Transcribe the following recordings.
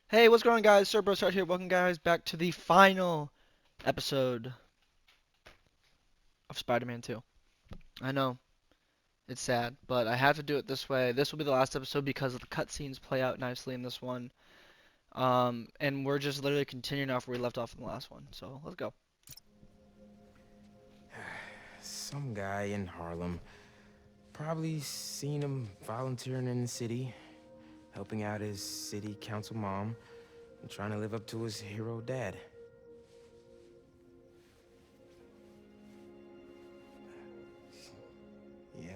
Hey, what's going on, guys? Cerberus here. Welcome, guys, back to the final episode of Spider-Man 2. I know, it's sad, but I have to do it this way. This will be the last episode because the cutscenes play out nicely in this one. And we're just literally continuing off where we left off in the last one. So, let's go. Some guy in Harlem. Probably seen him volunteering in the city, helping out his city council mom, and trying to live up to his hero dad. Yeah.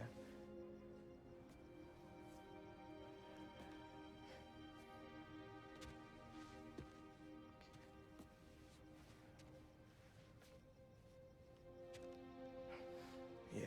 Yeah.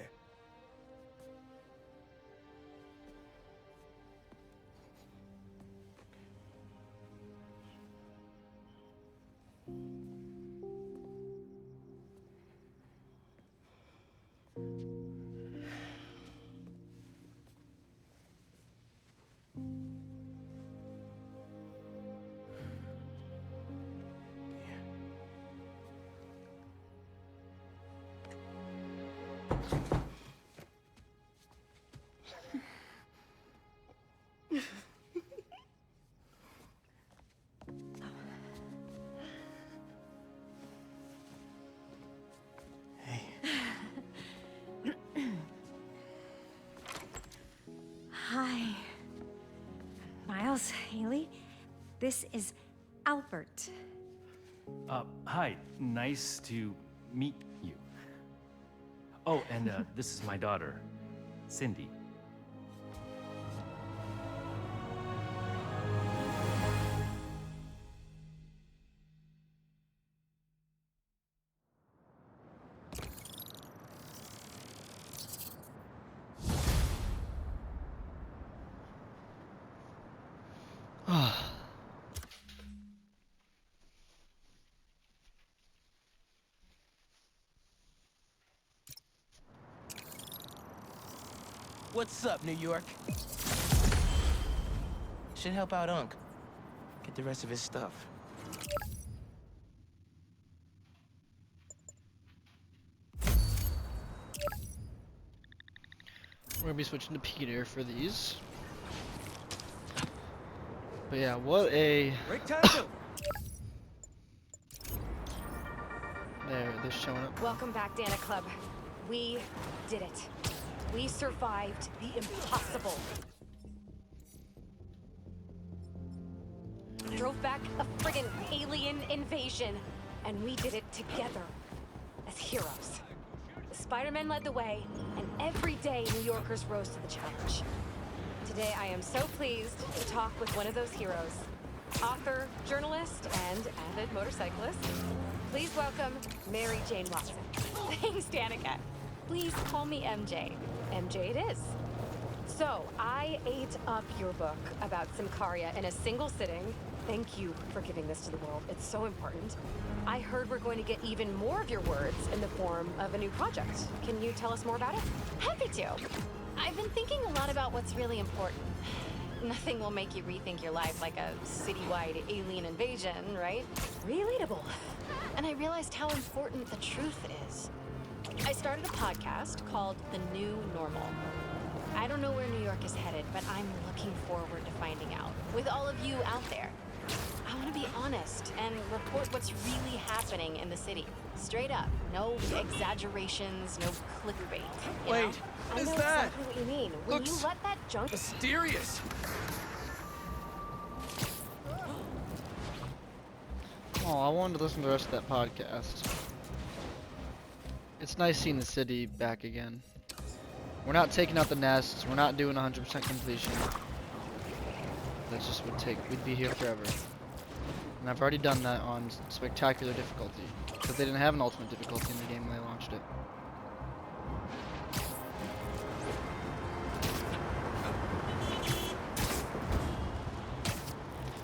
Hey. Hi. Miles, Haley, this is Albert. Hi. Nice to meet you. Oh, and this is my daughter, Cindy. What's up, New York? Should help out Unc. Get the rest of his stuff. We're gonna be switching to Peter for these. But yeah, what a... Break time two. There, they're showing up. Welcome back, Dana Club. We did it. We survived the impossible. Drove back a friggin' alien invasion, and we did it together as heroes. The Spider-Man led the way, and every day New Yorkers rose to the challenge. Today I am so pleased to talk with one of those heroes, author, journalist, and avid motorcyclist. Please welcome Mary Jane Watson. Thanks, Danica. Please call me MJ. MJ it is. So, I ate up your book about Symkaria in a single sitting. Thank you for giving this to the world. It's so important. I heard we're going to get even more of your words in the form of a new project. Can you tell us more about it? Happy to. I've been thinking a lot about what's really important. Nothing will make you rethink your life like a citywide alien invasion, right? Relatable. And I realized how important the truth is. I started a podcast called The New Normal. I don't know where New York is headed, but I'm looking forward to finding out. With all of you out there, I want to be honest and report what's really happening in the city. Straight up. No exaggerations, no clickbait. You know? I know exactly what you mean. When you let that junk... Mysterious. Oh, I wanted to listen to the rest of that podcast. It's nice seeing the city back again. We're not taking out the nests. We're not doing 100% completion. That just would take... We'd be here forever. And I've already done that on spectacular difficulty. Because they didn't have an ultimate difficulty in the game when they launched it.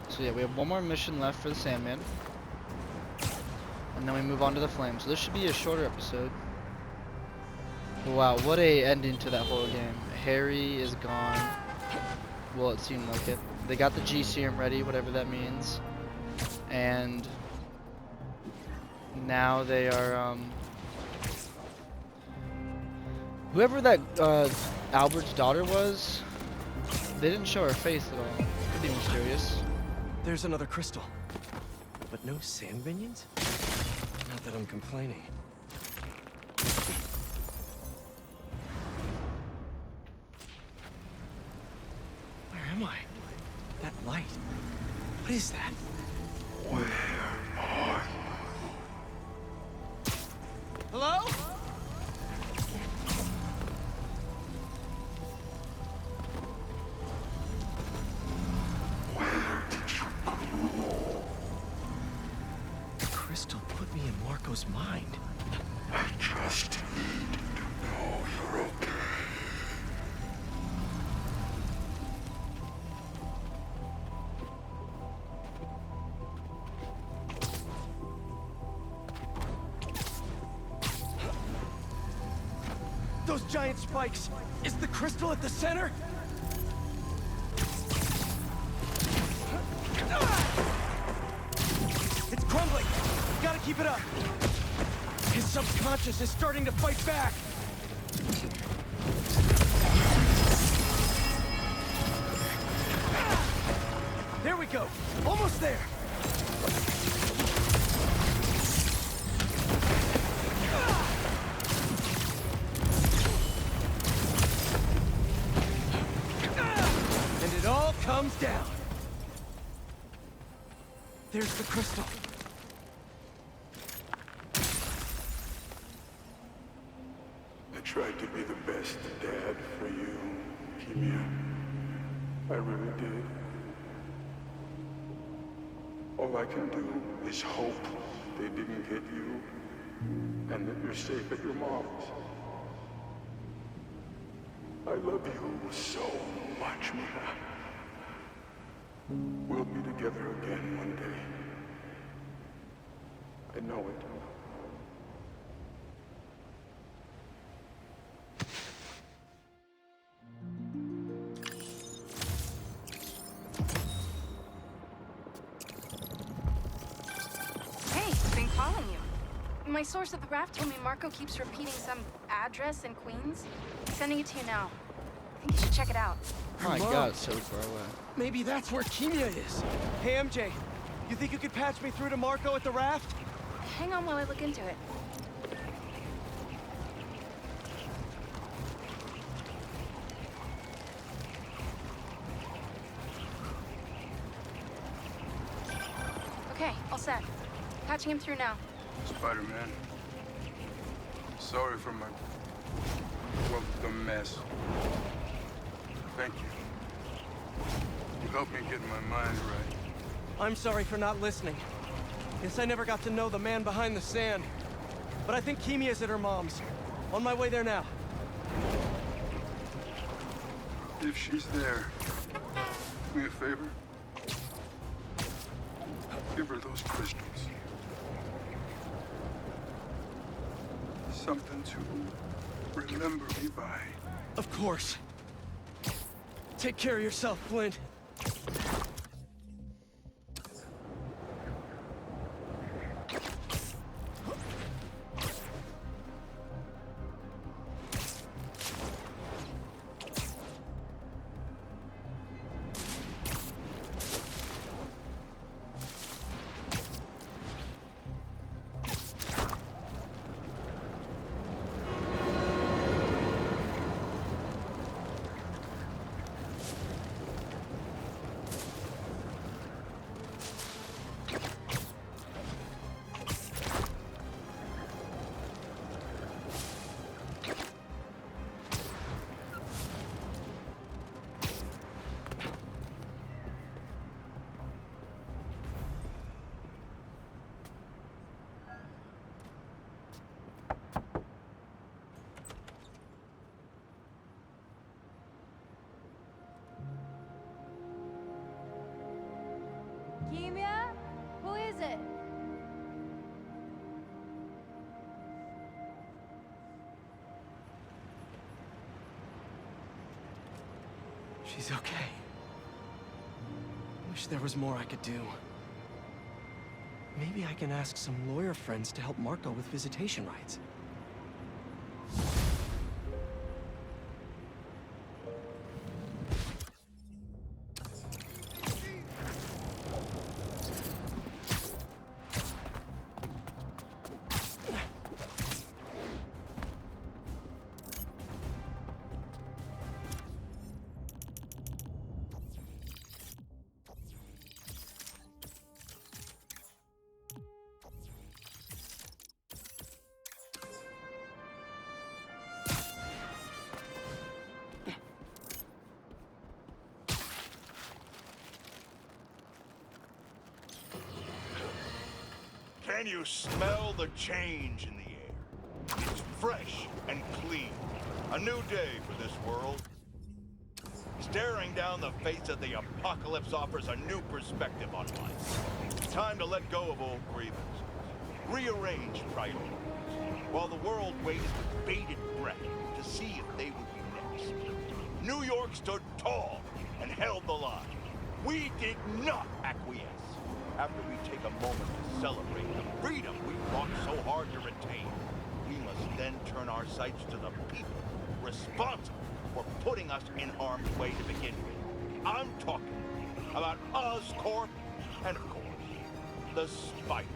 So yeah, we have one more mission left for the Sandman. And then we move on to the Flame. So this should be a shorter episode. Wow, what a ending to that whole game. Harry is gone. Well, it seemed like it. They got the G serum ready, whatever that means. And now they are, whoever that, Albert's daughter was, they didn't show her face at all. Pretty mysterious. There's another crystal. But no sand minions? Not that I'm complaining. Where am I? That light. What is that? Hello? The crystal put me in Marco's mind. I just need to know you're okay. Those giant spikes! Is the crystal at the center? It's crumbling! Gotta keep it up! His subconscious is starting to fight back! There we go! Almost there! And it all comes down. There's the crystal. I tried to be the best dad for you, Kimia. I really did. All I can do is hope they didn't hit you, and that you're safe at your mom's. I love you so much, Mia. We'll be together again one day. I know it. Hey, been calling you. My source at the raft told me Marco keeps repeating some address in Queens. Sending it to you now. I think you should check it out. My Mom. God, it's so far away. Maybe that's where Kimia is. Hey, MJ, you think you could patch me through to Marco at the raft? Hang on while I look into it. Okay, all set. Patching him through now. Spider-Man. Sorry for my... well, the mess. Thank you. You helped me get my mind right. I'm sorry for not listening. Guess I never got to know the man behind the sand. But I think Kimia's at her mom's. On my way there now. If she's there, do me a favor. Give her those crystals. Something to remember me by. Of course. Take care of yourself, Flint. Kimia? Who is it? She's okay. Wish there was more I could do. Maybe I can ask some lawyer friends to help Marco with visitation rights. Can you smell the change in the air? It's fresh and clean. A new day for this world. Staring down the face of the apocalypse offers a new perspective on life. Time to let go of old grievances. Rearrange priorities. While the world waited with bated breath to see if they would be next. New York stood tall and held the line. We did not acquiesce. After we take a moment to celebrate the freedom we fought so hard to retain, we must then turn our sights to the people responsible for putting us in harm's way to begin with. I'm talking about Oscorp and, of course, the Spider.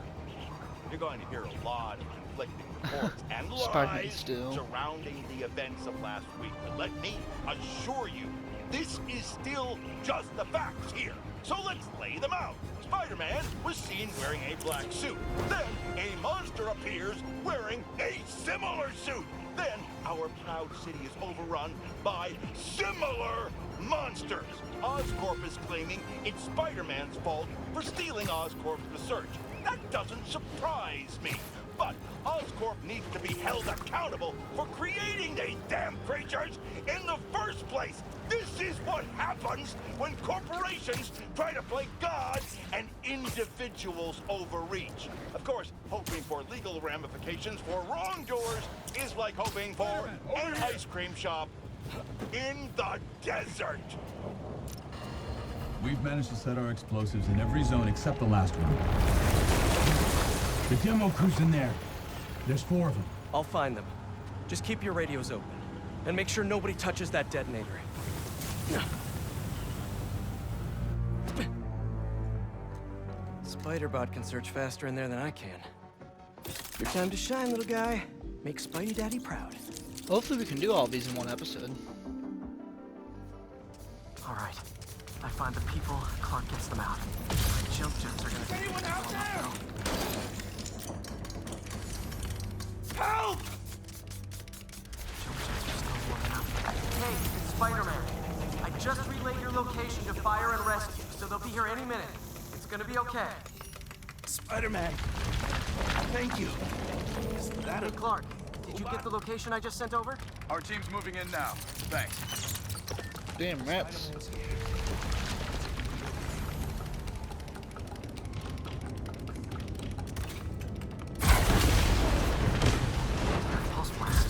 You're going to hear a lot of conflicting reports and lies surrounding the events of last week. But let me assure you, this is still just the facts here. So let's lay them out. Spider-Man was seen wearing a black suit. Then a monster appears wearing a similar suit. Then our proud city is overrun by similar monsters. Oscorp is claiming it's Spider-Man's fault for stealing Oscorp's research. That doesn't surprise me. But Oscorp needs to be held accountable for creating these damn creatures in the first place. This is what happens when corporations try to play God and individuals overreach. Of course, hoping for legal ramifications for wrongdoers is like hoping for an ice cream shop in the desert. We've managed to set our explosives in every zone except the last one. The demo crew's in there. There's 4 of them. I'll find them. Just keep your radios open. And make sure nobody touches that detonator. Spider-Bot can search faster in there than I can. Your time to shine, little guy. Make Spidey Daddy proud. Hopefully we can do all these in one episode. All right. I find the people, Clark gets them out. My jump jets are gonna... Is anyone out there? Help! Jump jets are still warming up. Hey, it's Spider-Man. I just relayed your location to fire and rescue, so they'll be here any minute. It's gonna be okay. Spider-Man. Thank you. Is that Hey, Clark, did you get the location I just sent over? Our team's moving in now. Thanks. Damn rats. Pulse blast.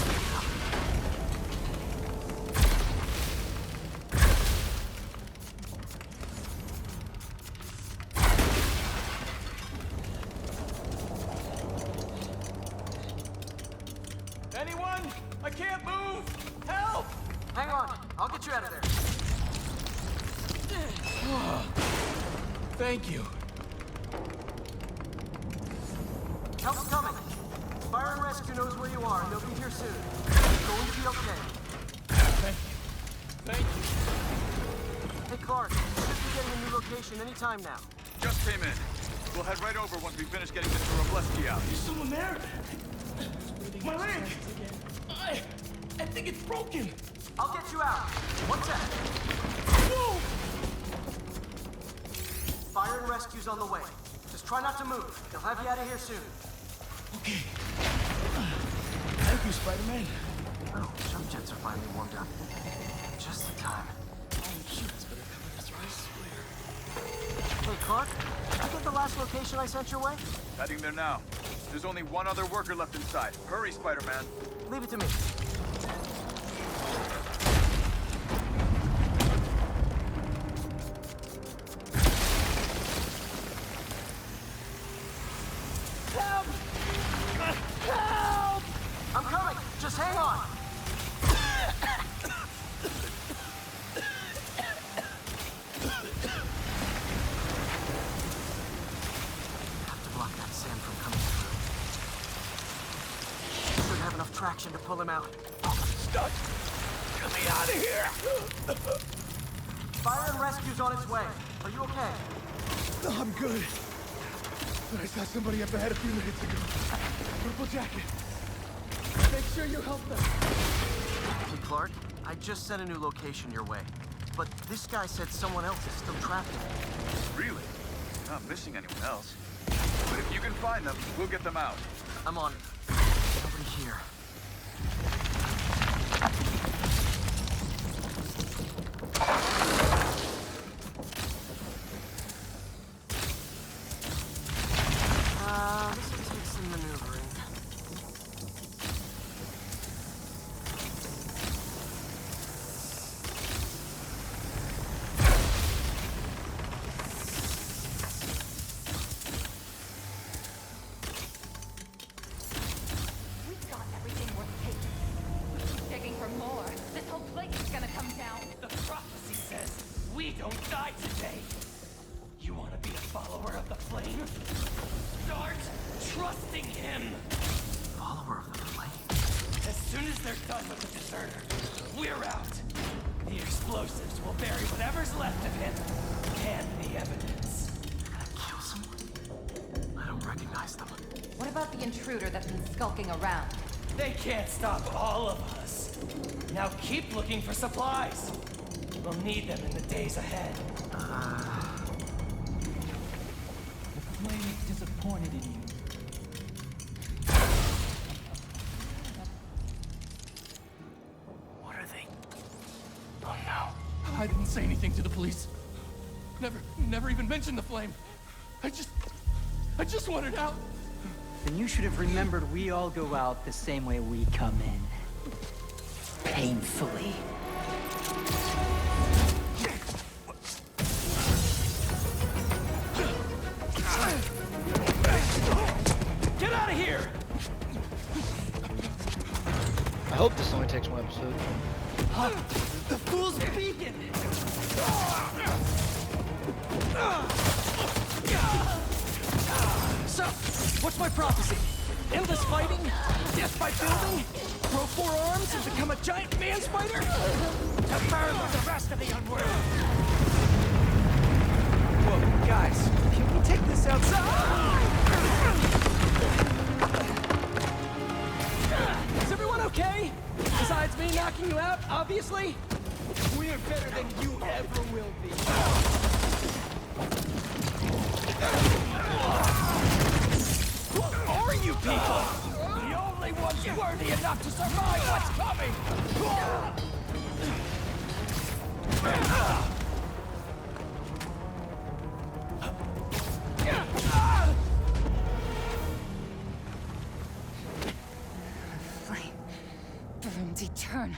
Anyone? I can't move! Help! Hang on, I'll get you out of there. Thank you. Help's coming. Fire and rescue knows where you are, and they'll be here soon. It's going to be okay. Thank you. Hey, Clark, you should be getting a new location anytime now. Just came in. We'll head right over once we finish getting Mr. Robleski out. There's someone there. My leg! I think it's broken. I'll get you out. One sec. Whoa! Fire and rescue's on the way. Just try not to move. They'll have you out of here soon. Okay. Thank you, Spider-Man. Oh, jump jets are finally warmed up. Just in time. Hey, Clark, did you get the last location I sent your way? Heading there now. There's only one other worker left inside. Hurry, Spider-Man. Leave it to me. direction to pull him out. Stuck! Get me out of here! Fire and rescue's on its way. Are you okay? No, I'm good. But I saw somebody up ahead a few minutes ago. Purple jacket. Make sure you help them. Hey, Clark, I just sent a new location your way. But this guy said someone else is still trapped in it. Really? You're not missing anyone else. But if you can find them, we'll get them out. I'm on it. Nobody here. This will take some maneuvering. We've got everything worth taking. Keep digging for more. This whole place is gonna come down. The prophecy says we don't die today. You want to be a follower of the flame? Start trusting him. Follower of the flame. As soon as they're done with the deserter, we're out. The explosives will bury whatever's left of him and the evidence. They're gonna kill someone? I don't recognize them. What about the intruder that's been skulking around? They can't stop all of us. Now keep looking for supplies. We'll need them in the days ahead. The flame is disappointed in you. What are they? Oh no. I didn't say anything to the police. Never even mentioned the flame. I just wanted out. Then you should have remembered we all go out the same way we come in. Painfully. Get out of here! I hope this only takes one episode. The fool's beacon! So, what's my prophecy? Endless fighting? Death by building? Grow 4 arms and become a giant man spider? To burn with the rest of the unworthy! Whoa, guys, can we take this outside? Is everyone okay? Besides me knocking you out, obviously? We're better than you ever will be. Who are you people? The only ones worthy enough to survive what's coming! Flame burns eternal.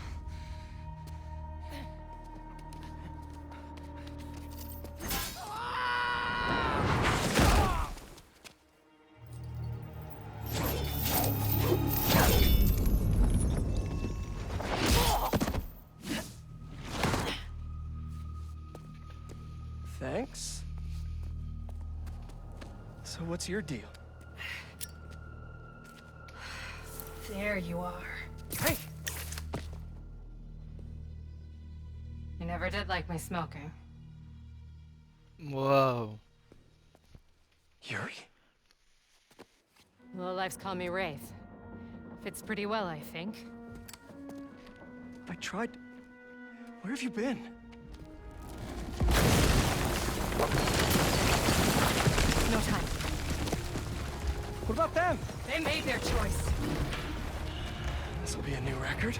Thanks. So what's your deal? There you are. Hey! You never did like my smoking. Whoa. Yuri? Lowlifes call me Wraith. Fits pretty well, I think. I tried... Where have you been? No time. What about them? They made their choice. This will be a new record.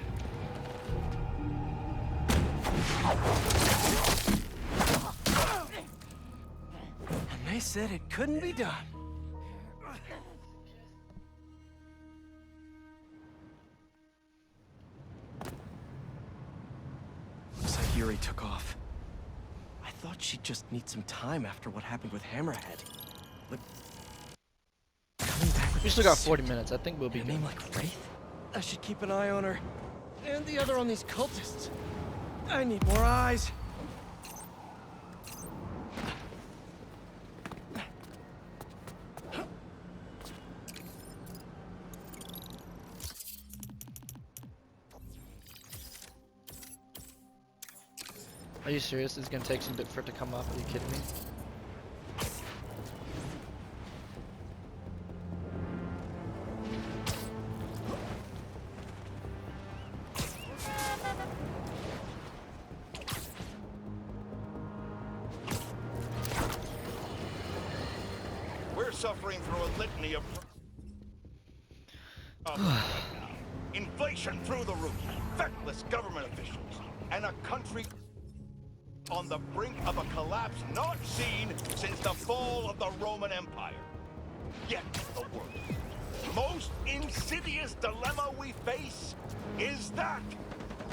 And they said it couldn't be done. Looks like Yuri took off. I thought she'd just need some time after what happened with Hammerhead. But coming back with We still that got 40 suit minutes. I think we'll be and a good. name like Wraith? I should keep an eye on her. And the other on these cultists. I need more eyes. Are you serious? It's gonna take some bit for it to come up. Are you kidding me? We're suffering through a litany of problems right now. Inflation through the roof, feckless government officials, and a country on the brink of a collapse not seen since the fall of the Roman Empire. Yet the worst, most insidious dilemma we face is that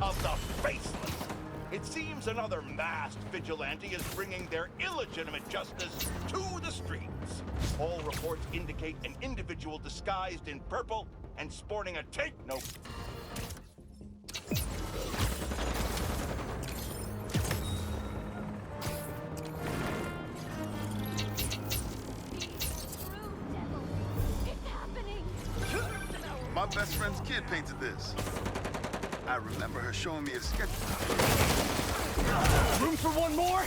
of the faceless. It seems another masked vigilante is bringing their illegitimate justice to the streets. All reports indicate an individual disguised in purple and sporting a take note. My best friend's kid painted this. I remember her showing me a sketch. Room for one more?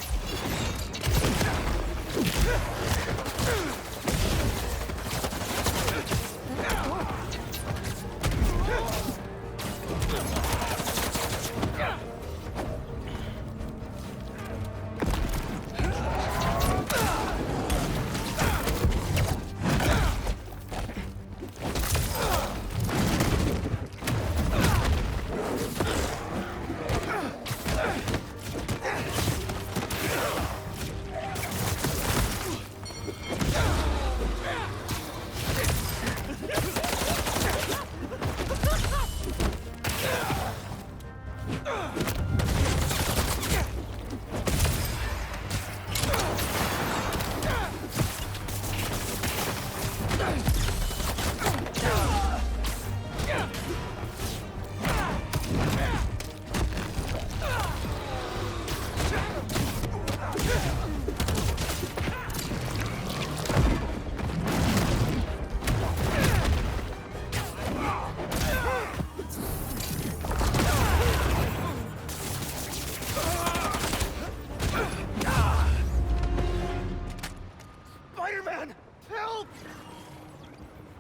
Spider-Man! Help!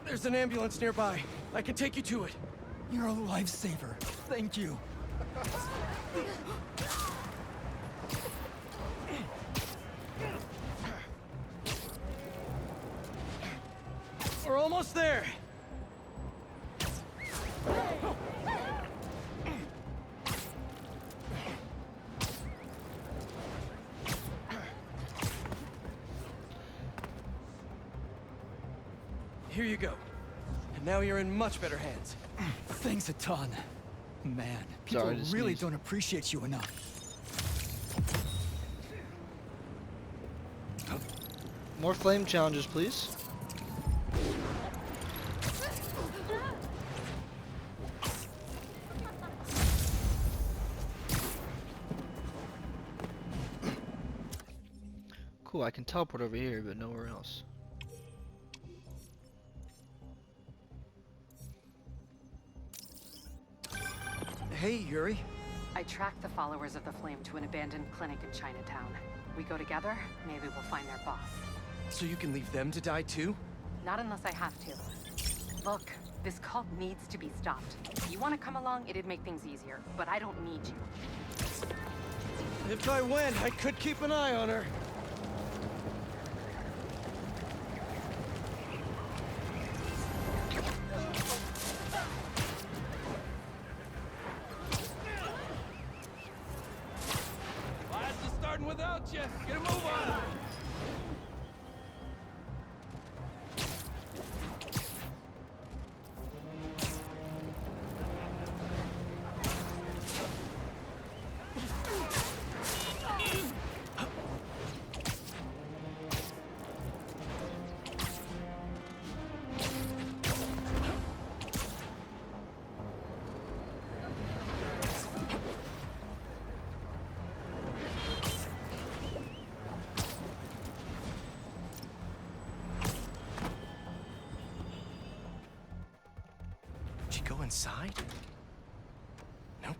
There's an ambulance nearby. I can take you to it. You're a lifesaver. Thank you. We're almost there. Here you go. And now you're in much better hands. Thanks a ton. Man, people Sorry, I just really sneezed. don't appreciate you enough. More flame challenges, please. Cool, I can teleport over here, but nowhere else. Hey, Yuri. I tracked the followers of the Flame to an abandoned clinic in Chinatown. We go together, maybe we'll find their boss. So you can leave them to die too? Not unless I have to. Look, this cult needs to be stopped. If you want to come along, it'd make things easier, but I don't need you. If I went, I could keep an eye on her. Class is starting without you. Get a move on. Did she go inside? Nope.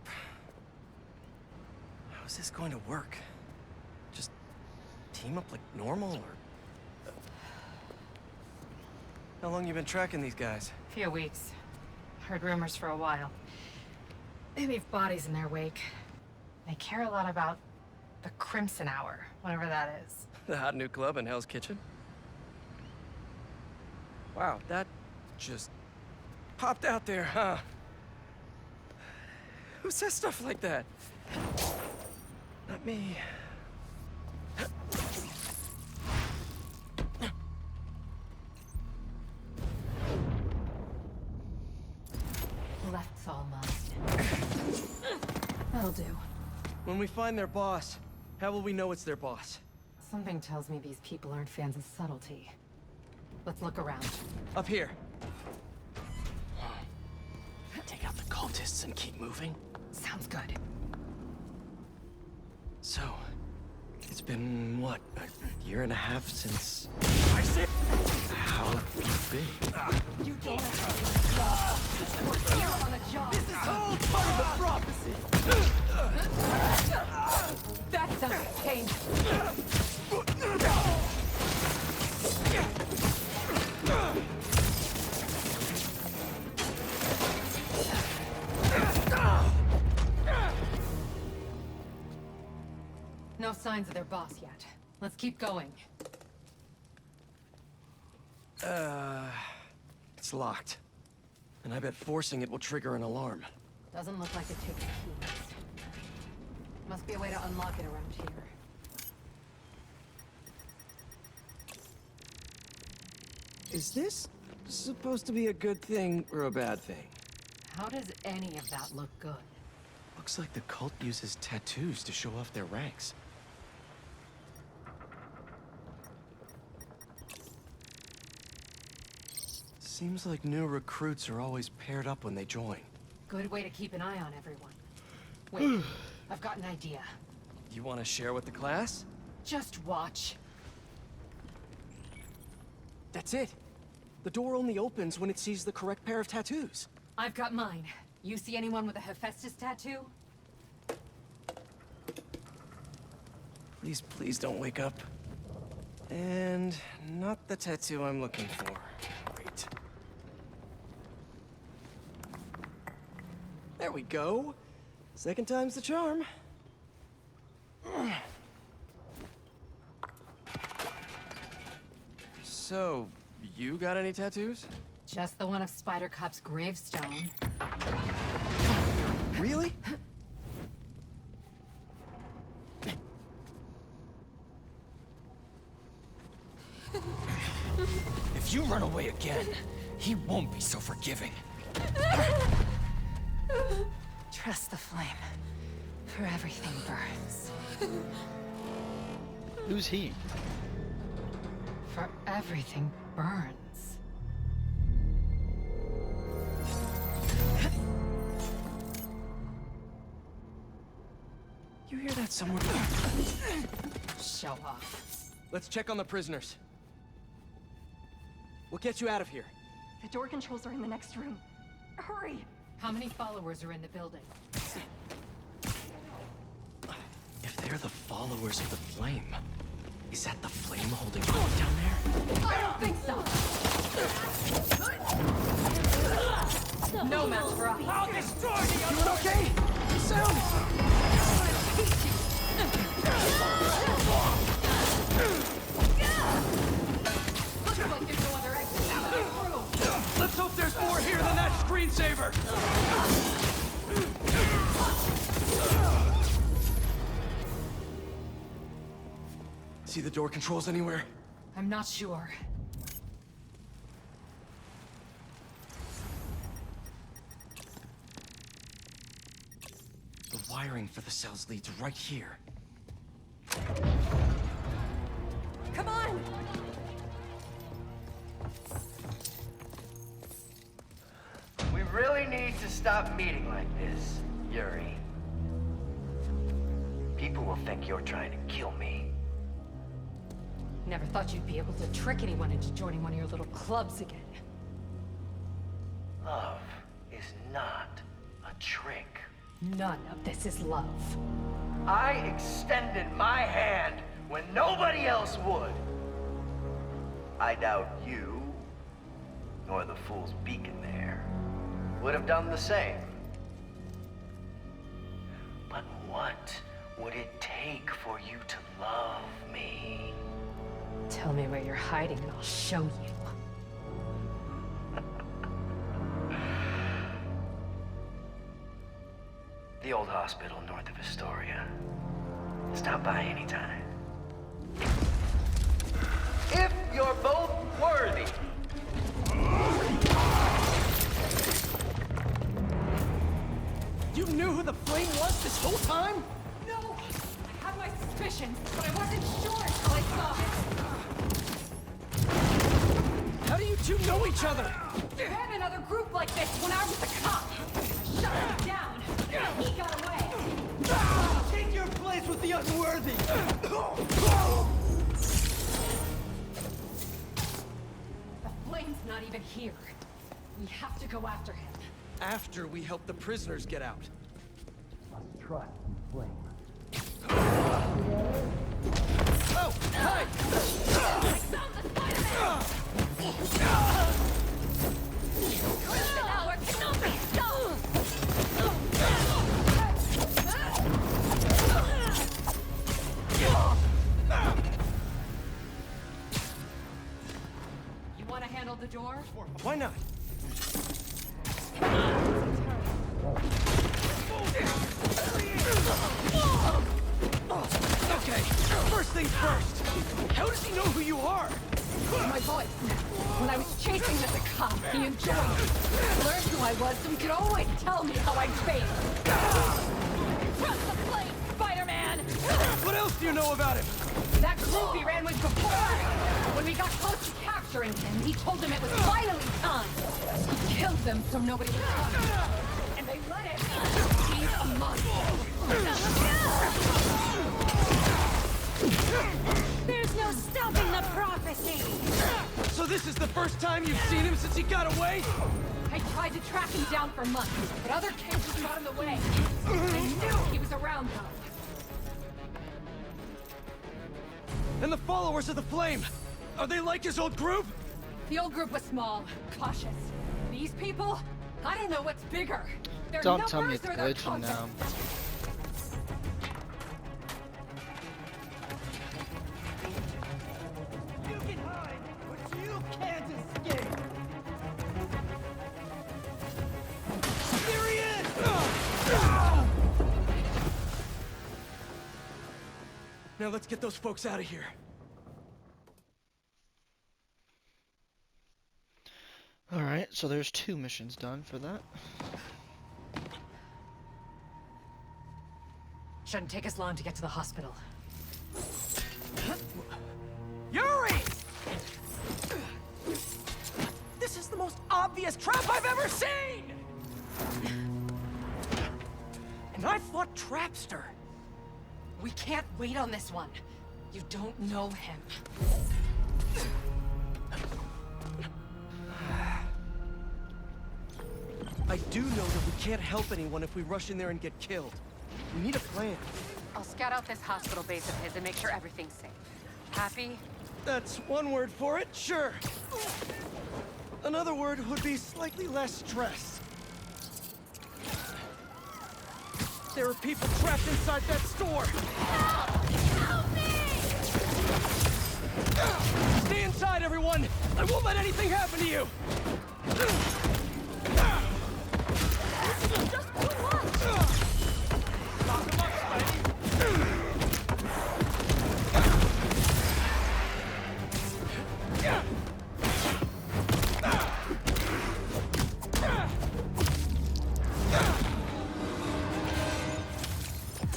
How's How's this going to work? Just team up like normal, or... How long you been tracking these guys? Few weeks. Heard rumors for a while. They leave bodies in their wake. They care a lot about the Crimson Hour, whatever that is. The hot new club in Hell's Kitchen? Wow, that just popped out there, huh? Who says stuff like that? Not me. Left's almost. That'll do. When we find their boss, how will we know it's their boss? Something tells me these people aren't fans of subtlety. Let's look around. Up here. Take out the cultists and keep moving? Sounds good. So, it's been, what, a year and a half since... I said... How big? You don't have We're here on a job. This is all part of the prophecy. That doesn't change. No signs of their boss yet. Let's keep going. It's locked. And I bet forcing it will trigger an alarm. Doesn't look like it takes keys. Must be a way to unlock it around here. Is this supposed to be a good thing or a bad thing? How does any of that look good? Looks like the cult uses tattoos to show off their ranks. Seems like new recruits are always paired up when they join. Good way to keep an eye on everyone. Wait, I've got an idea. You want to share with the class? Just watch. That's it. The door only opens when it sees the correct pair of tattoos. I've got mine. You see anyone with a Hephaestus tattoo? Please, please don't wake up. And not the tattoo I'm looking for. Great. There we go. Second time's the charm. So, you got any tattoos? Just the one of Spider Cop's gravestone. Really? If you run away again, he won't be so forgiving. Trust the flame, for everything burns. Who's he? For everything burns. You hear that somewhere? Show off. Let's check on the prisoners. We'll get you out of here. The door controls are in the next room. Hurry! How many followers are in the building? If they're the followers of the flame, is that the flame holding on down there? I don't think so! No match for us. I'll destroy the You okay? Sound! Looks like there's no other exit. Let's hope there's more here than that screensaver! See the door controls anywhere? I'm not sure. The wiring for the cells leads right here. Come on! We really need to stop meeting like this, Yuri. People will think you're trying to kill me. Never thought you'd be able to trick anyone into joining one of your little clubs again. Love is not a trick. None of this is love. I extended my hand when nobody else would. I doubt you, nor the fool's beacon there, would have done the same. But what would it take for you to love me? Tell me where you're hiding and I'll show you. The old hospital north of Astoria. Stop by anytime. If you're both worthy. You knew who the Flame was this whole time? No! I had my suspicions, but I wasn't sure until I saw it. How do you two know each other? I had another group like this when I was a cop. I shut him down, and he got away. Take your place with the unworthy! The Flame's not even here. We have to go after him. After we help the prisoners get out. Trust in Flame. Oh, hi! I found the Spider-Man! Kristen Hour cannot be stopped! You want to handle the door? Why not? Okay, first things first. How does he know who you are? My voice. When I was chasing him as a cop, he enjoyed it. Learned who I was so he could always tell me how I'd face. Trust the Flame, Spider-Man! What else do you know about him? That group he ran with before. When we got close to capturing him, he told them it was finally time. He killed them so nobody would talk. And they let him. He's a monster. There's no stopping the prophecy! So this is the first time you've seen him since he got away? I tried to track him down for months, but other kids got in the way. I knew he was around, though. And the followers of the Flame, are they like his old group? The old group was small, cautious. These people? I don't know what's bigger. Their Don't tell me numbers it's or their glitching now. content. You can hide, but you can't escape! Here he is! Now let's get those folks out of here. Alright, so there's 2 missions done for that. Shouldn't take us long to get to the hospital. Yuri! This is the most obvious trap I've ever seen! And I fought Trapster. We can't wait on this one. You don't know him. I do know that we can't help anyone if we rush in there and get killed. We need a plan. I'll scout out this hospital base of his and make sure everything's safe. Happy? That's one word for it, sure. Another word would be slightly less stress. There are people trapped inside that store! Help me! Stay inside, everyone! I won't let anything happen to you! This is just too much! Lock him up, Spidey!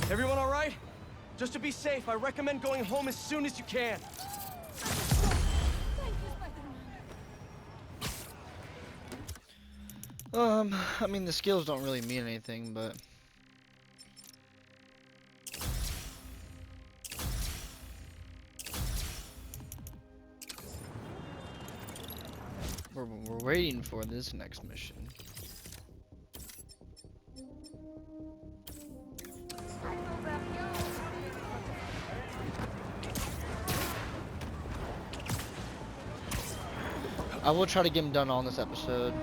Everyone all right? Just to be safe, I recommend going home as soon as you can. I mean, the skills don't really mean anything, but... We're waiting for this next mission. I know that you. I will try to get them done all in this episode.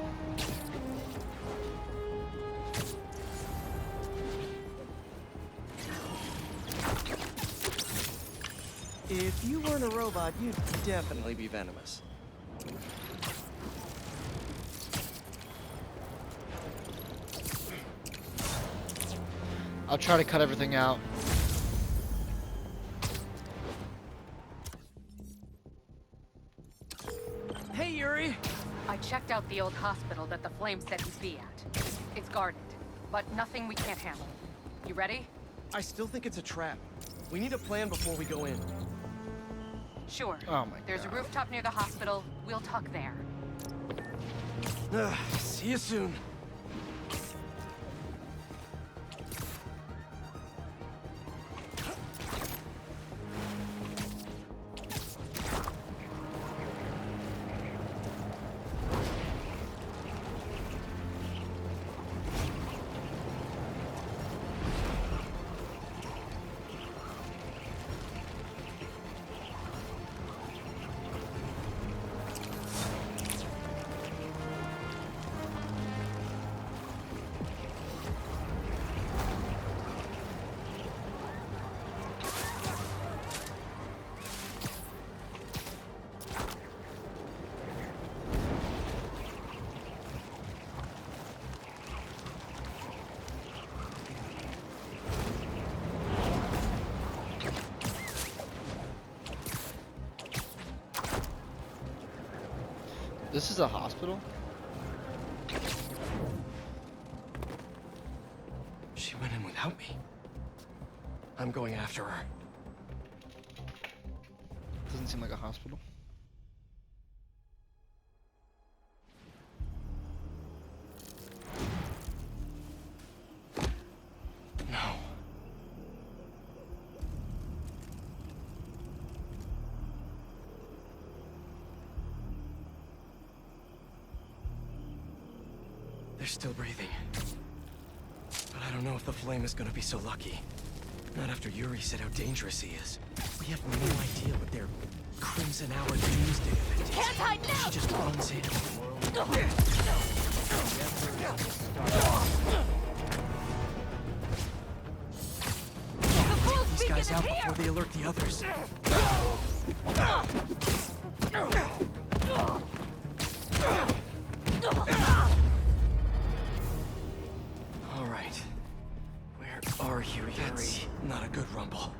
If you weren't a robot, you'd definitely be venomous. I'll try to cut everything out. Hey, Yuri! I checked out the old hospital that the Flame said he'd be at. It's guarded, but nothing we can't handle. You ready? I still think it's a trap. We need a plan before we go in. Sure. Oh my There's God. a rooftop near the hospital. We'll talk there. See you soon. This is a hospital? She went in without me. I'm going after her. Doesn't seem like a hospital. No. They're still breathing. But I don't know if the Flame is gonna be so lucky. Not after Yuri said how dangerous he is. We have no idea what their Crimson Hour doomsday event is. Can't hide now! She just runs in. Take these guys out before they alert the others. All right. Where are you, Yuri? That's not a good rumble.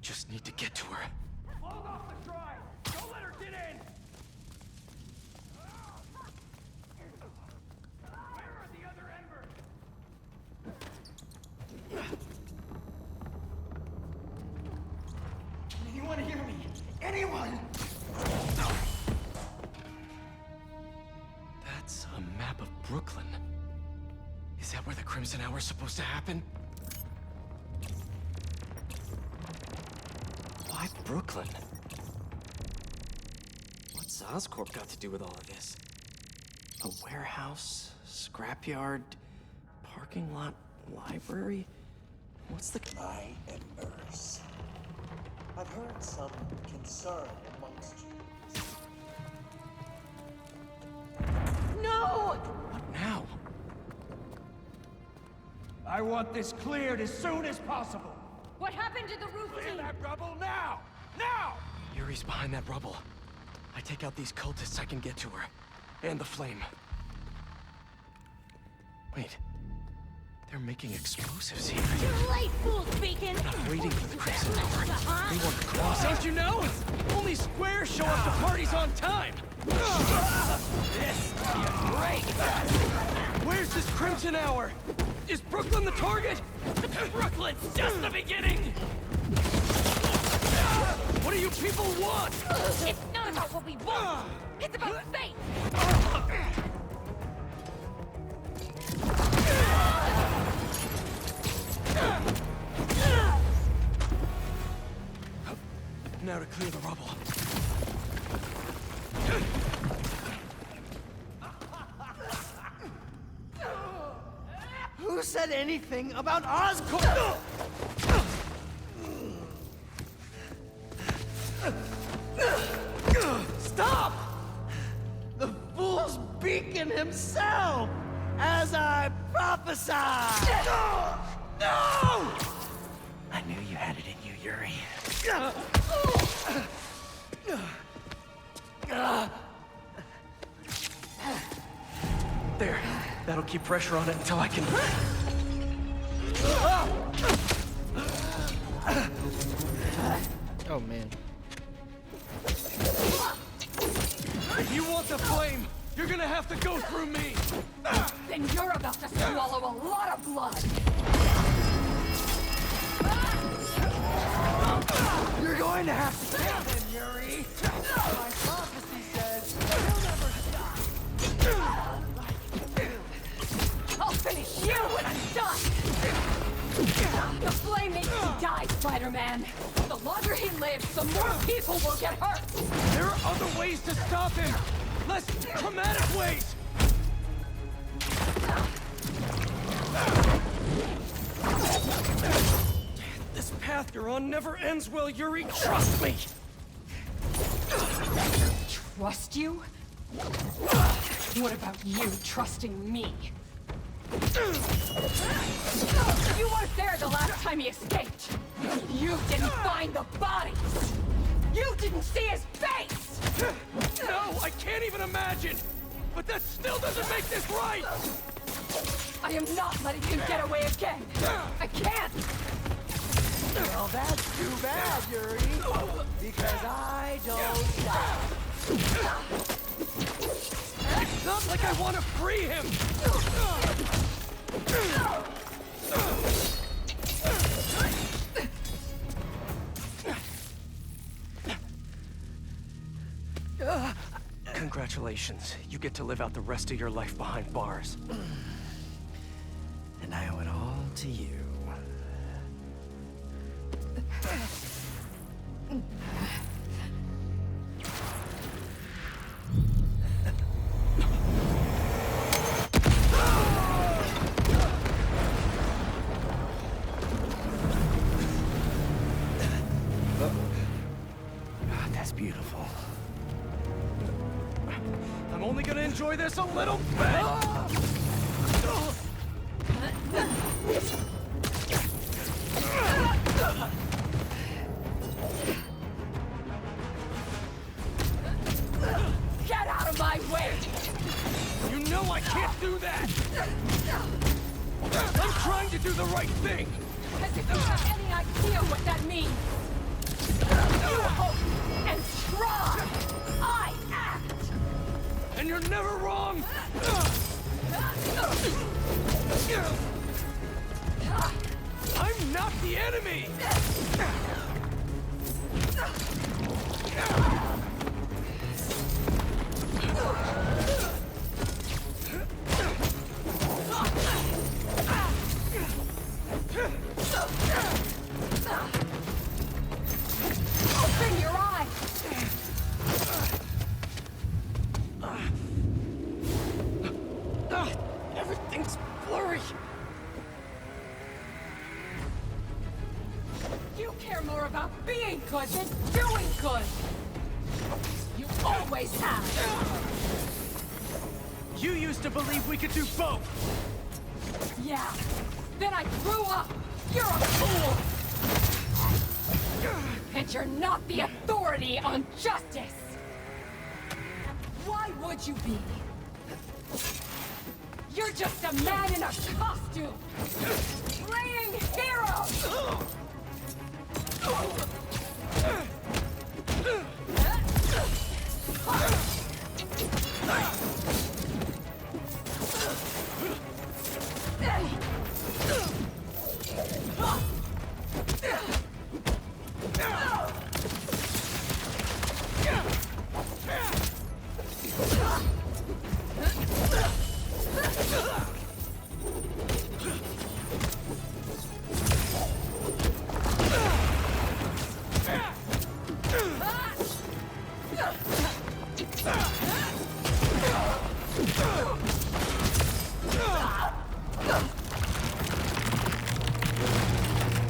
Just need to get to her. Hold off the drive! Don't let her get in! Where are the other embers? Anyone hear me? Anyone? That's a map of Brooklyn. Is that where the Crimson Hour is supposed to happen? Why Brooklyn? What's Oscorp got to do with all of this? A warehouse, scrapyard, parking lot, library? What's the... My embers. I've heard some concern amongst you. No! What now? I want this cleared as soon as possible. What happened to the roof Clear team? that rubble now! Now! Yuri's behind that rubble. I take out these cultists, I can get to her. And the Flame. Wait. They're making explosives here. Too late, fools, Beacon! They're not waiting for the Crimson Hour. They want to cross it. Don't you know? Only squares show up to parties on time! This is great! Where's this Crimson Hour? Is Brooklyn the target? Brooklyn's just the beginning! What do you people want? It's not about what we want! It's about fate! Now to clear the rubble. Who said anything about Oscorp? Stop! The fool's beacon himself, as I prophesied! No! I knew you had it in you, Yuri. There. That'll keep pressure on it until I can... Oh man. If you want the flame, you're gonna have to go through me! Then you're about to swallow a lot of blood. You're going to have to kill him, Yuri! My prophecy says he'll never stop! I'll finish you when I'm done! The flame makes me die, Spider-Man. The longer he lives, the more people will get hurt! There are other ways to stop him! Less traumatic ways! This path you're on never ends well, Yuri. Trust me! Trust you? What about you trusting me? You weren't there the last time he escaped! You didn't find the bodies! You didn't see his face! No, I can't even imagine! But that still doesn't make this right! I am not letting him get away again! I can't! Well, that's too bad, Yuri. Because I don't die. It's not like I want to free him! Congratulations. You get to live out the rest of your life behind bars. And I owe it all to you. That's beautiful. I'm only gonna enjoy this a little bit! Get out of my way! You know I can't do that! I'm trying to do the right thing! As if you have any idea what that means! You hope and try! I act! And you're never wrong! I'm not the enemy! Open your eyes! Everything's blurry! You care more about being good than doing good! You always have! You used to believe we could do both! Yeah. Then I grew up! You're a fool! And you're not the authority on justice! Why would you be? You're just a man in a costume! Playing hero!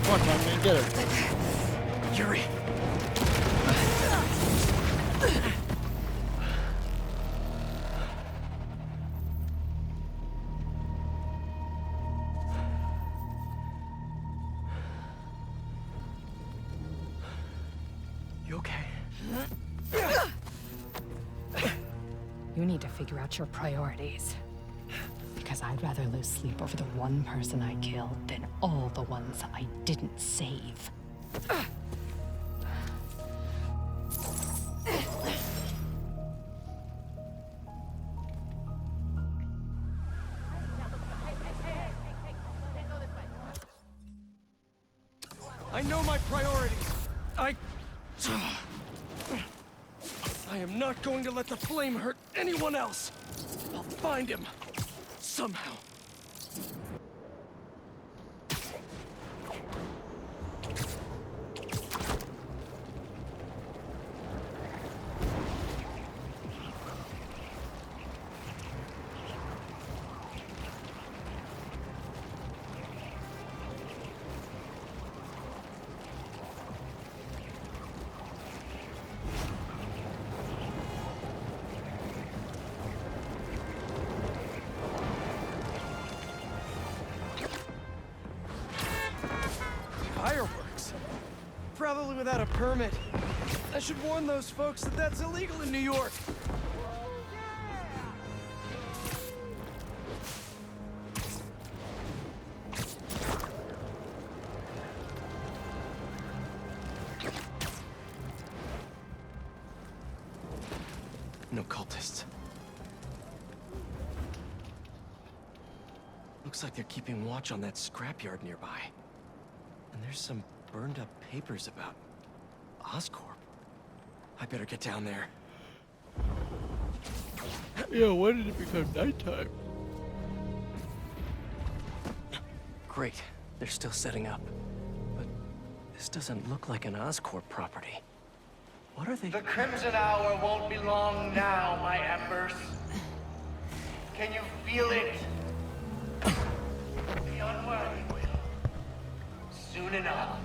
Come on, man, get her. Yuri! You okay? You need to figure out your priorities. Because I'd rather lose sleep over the one person I killed than all the ones I didn't save. I know my priorities. I am not going to let the flame hurt anyone else. I'll find him. Somehow. Fireworks? Probably without a permit. I should warn those folks that that's illegal in New York. No cultists. Looks like they're keeping watch on that scrapyard nearby. And there's some burned up papers about Oscorp. I better get down there. Yeah, when did it become nighttime? Great. They're still setting up. But this doesn't look like an Oscorp property. What are they? The Crimson Hour won't be long now, my embers. Can you feel it? The unworthy will. Soon enough.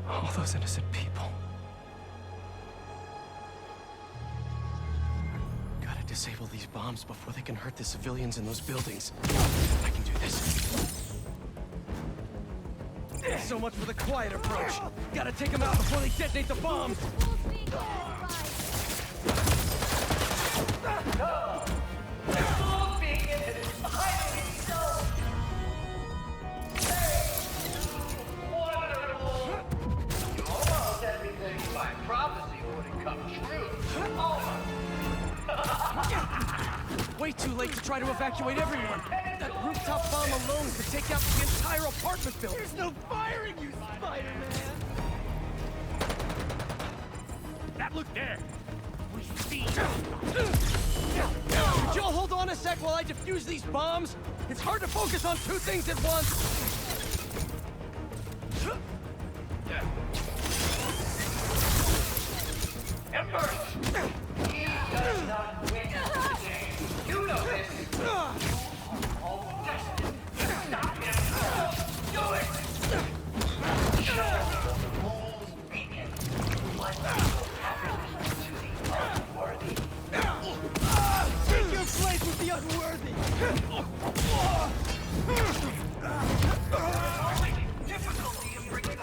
All those innocent people. Gotta disable these bombs before they can hurt the civilians in those buildings. I can do this. So much for the quiet approach. Gotta take them out before they detonate the bomb. Way too late to try to evacuate everyone. That rooftop bomb alone could take out the entire apartment building. There's no firing, you Spider-Man! That look there. We see. Could y'all hold on a sec while I defuse these bombs? It's hard to focus on two things at once. Ember! He does not win the game. You know this. You are all destined to stop him. Do it! Show the fool's beacon what will happen to the unworthy. Take your place with the unworthy! Only difficulty in bringing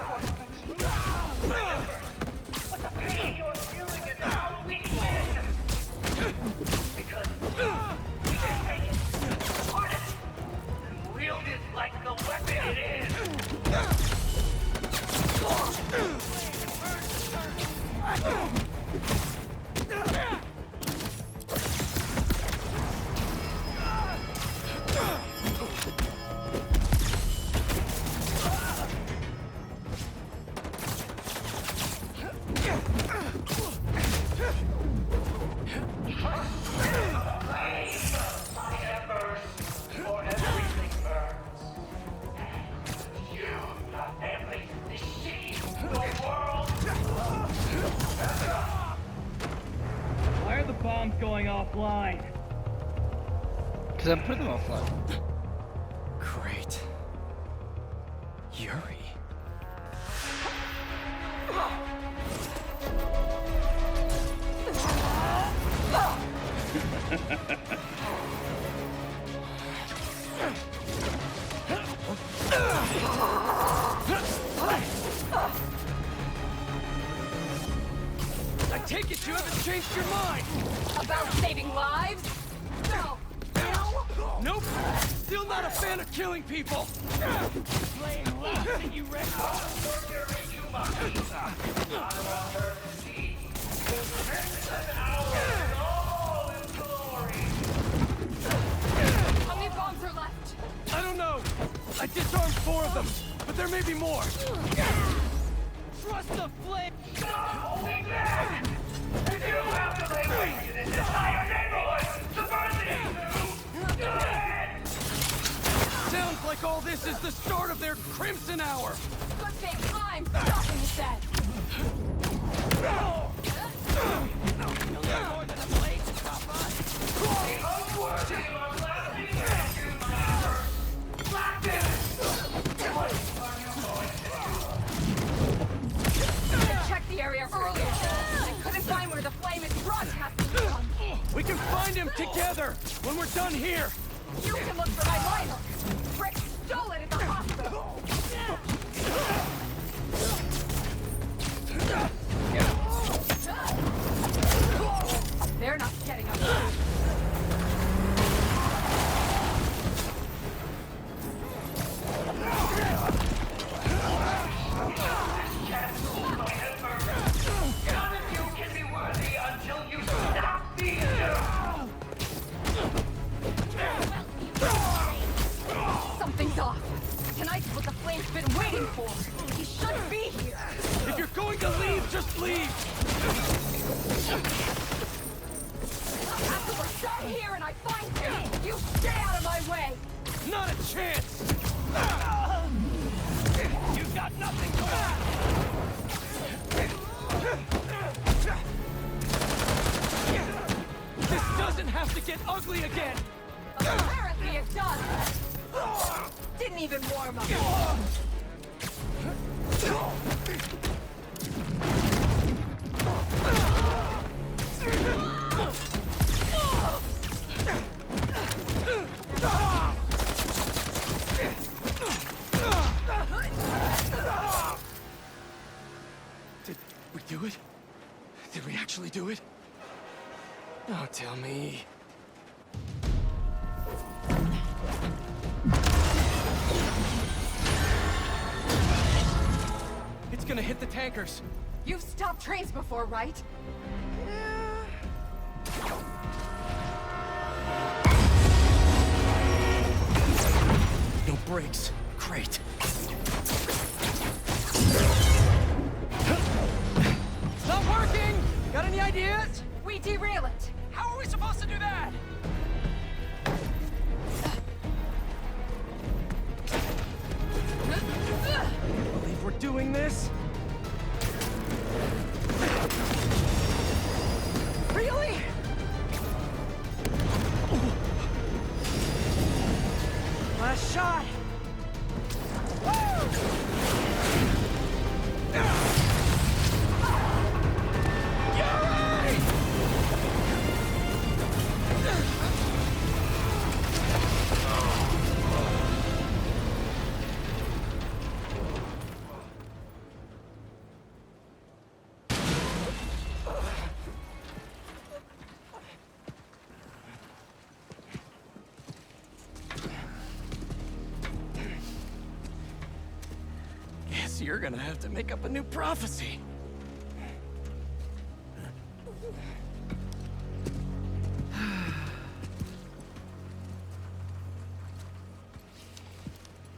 but the pain you're feeling is how we win. Because we can take it, harness it, and wield it like the weapon it is. Why are the bombs going offline? Because I'm putting them offline. Great. Yuri. I take it you haven't changed your mind! About saving lives? No. No? Nope! Still not a fan of killing people! Playing lost and you ready? How many bombs are left? I don't know! I disarmed 4 of them, but there may be more! Trust the flame! Stop holding back! If you have to lay waste to this entire neighborhood, the first thing you do, dead! Sounds like all this is the start of their Crimson Hour! Good thing I'm stopping it then. You'll need more than a blade to stop us! The unworthy of lasting action, master! Black this! What are you going to do? I checked the area earlier. I couldn't find where the flame is broadcasting from. We can find him together when we're done here! You can look for my rifle. Rick stole it at the hospital. They're not getting up. None of you can be worthy until you stop being Something's off. Tonight's what the flame's been waiting for. He should be here. If you're going to leave, just leave! After we're done here and I find you, you stay out of my way. Not a chance! You've got nothing to This doesn't have to get ugly again! Apparently it does. Didn't even warm up. Did we do it? Did we actually do it? Oh, tell me. It's gonna hit the tankers. You've stopped trains before, right? No brakes. Great. It's not working! Got any ideas? We derail it. How are we supposed to do that? Believe we're doing this? Really? Last shot! Guess you're gonna have to make up a new prophecy.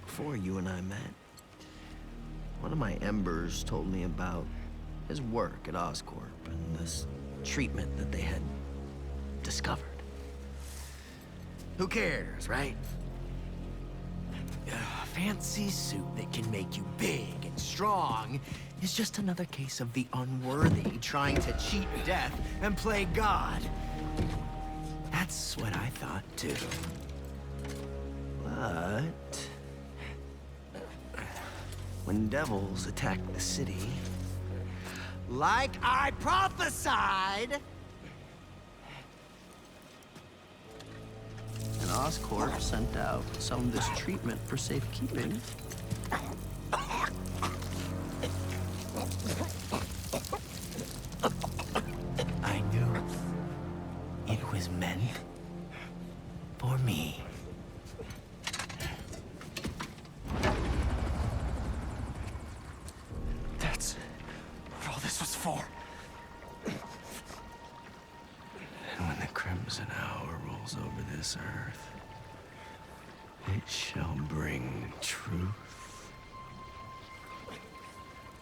Before you and I met, one of my Embers told me about his work at Oscorp and this treatment that they had discovered. Who cares, right? A fancy suit that can make you big and strong is just another case of the unworthy trying to cheat death and play God. That's what I thought, too. But when devils attack the city, like I prophesied, Oscorp sent out some of this treatment for safekeeping. I knew it was meant for me. That's what all this was for. And when the Crimson Hour rolls over this earth, it shall bring truth.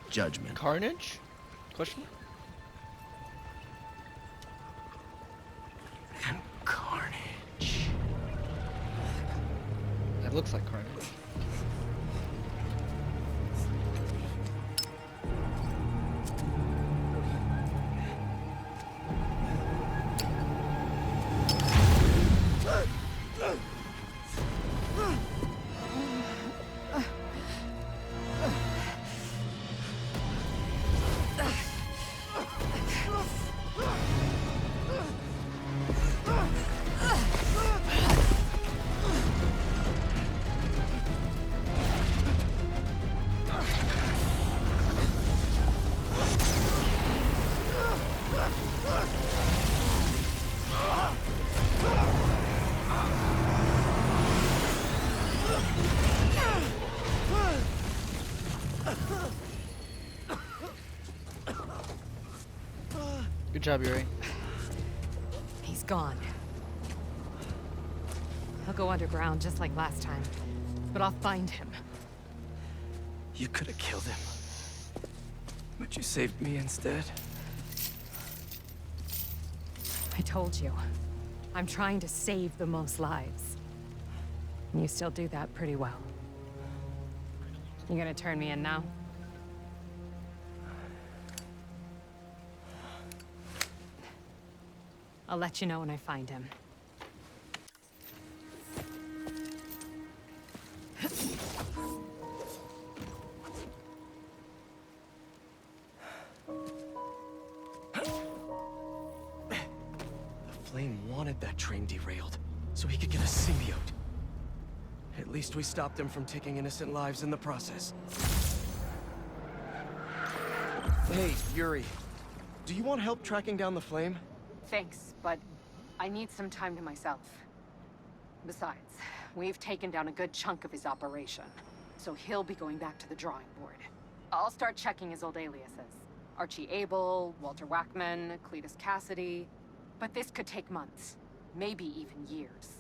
Judgment. Carnage? Question mark? And carnage. It looks like carnage. Good job, Yuri. He's gone. He'll go underground just like last time. But I'll find him. You could have killed him. But you saved me instead. I told you. I'm trying to save the most lives. And you still do that pretty well. You gonna turn me in now? I'll let you know when I find him. The Flame wanted that train derailed, so he could get a symbiote. At least we stopped him from taking innocent lives in the process. Hey, Yuri. Do you want help tracking down the Flame? Thanks, but I need some time to myself. Besides, we've taken down a good chunk of his operation, so he'll be going back to the drawing board. I'll start checking his old aliases. Archie Abel, Walter Wackman, Cletus Cassidy. But this could take months, maybe even years.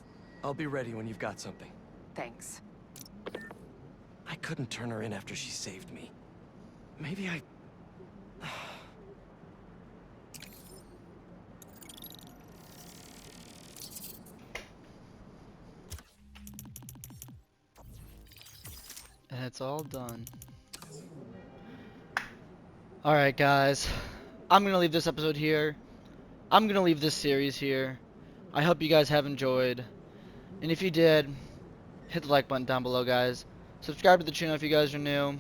I'll be ready when you've got something. Thanks. I couldn't turn her in after she saved me. Maybe I... And it's all done. Alright guys, I'm going to leave this episode here. I'm going to leave this series here. I hope you guys have enjoyed. And if you did, hit the like button down below, guys. Subscribe to the channel if you guys are new.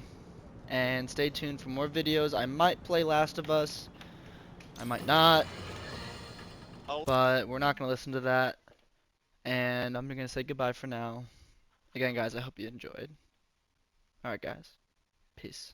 And stay tuned for more videos. I might play Last of Us. I might not. But we're not going to listen to that. And I'm going to say goodbye for now. Again, guys, I hope you enjoyed. Alright, guys. Peace.